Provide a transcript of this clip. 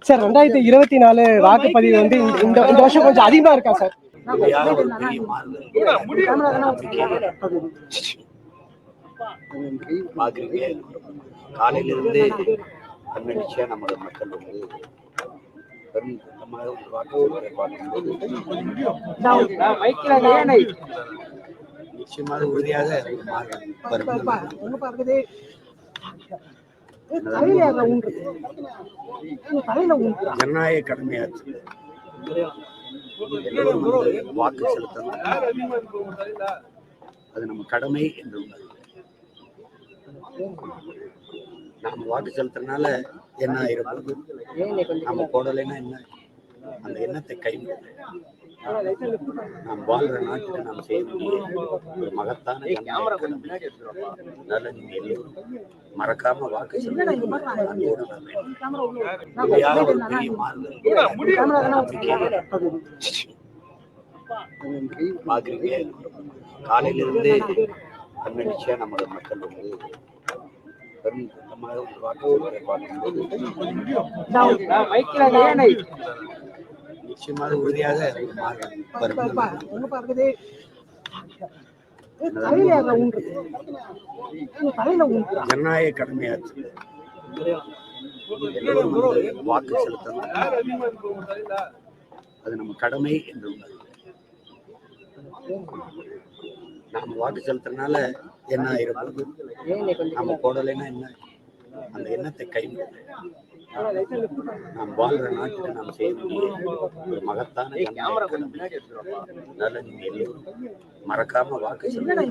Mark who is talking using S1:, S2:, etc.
S1: Sir 2024 வாக்குப்பதிவு வந்து இந்த வருஷம் கொஞ்சம் அதிகமா இருக்கா சார்?
S2: காலையில இருந்து தன்னெழுச்சியா நமது மக்கள் வந்து பெரும்பான்மையாக வாக்கு பார்க்கும்போது நிச்சயமாக உறுதியாக ஜனநாயக கடமையாற்று வாக்கு செலுத்தணும். அது நம்ம கடமை என்று நாம வாக்கு செலுத்துறதுனால என்ன ஆயிரும், நம்ம போடலைன்னா என்ன, அந்த எண்ணத்தை கைவிட்டு நாம் வாழ்ற நாட்டுக்கு நாம் செய்ய வேண்டிய ஒரு மகத்தான அதனால நீங்க எல்லோரும் மறக்காம வாக்கு செலுத்த காலையில இருந்து தன்னெழுச்சியா நமது மக்கள் வந்து பெரும்பான்மையாக வாக்கு பார்க்கும்போது நிச்சயமாக உறுதியாக ஜனநாயக கடமையாற்று வாக்கு செலுத்தணும். அது நம்ம கடமை என்று நாம வாக்கு செலுத்துறதுனால என்ன ஆயிரும், நம்ம போடலைன்னா என்ன, அந்த எண்ணத்தை கைவிட்டு நாம் வாழ்ற நாட்டுக்கு நாம் செய்ய வேண்டிய ஒரு மகத்தான அதனால நீங்க எல்லோரும் மறக்காம வாக்கு செலுத்த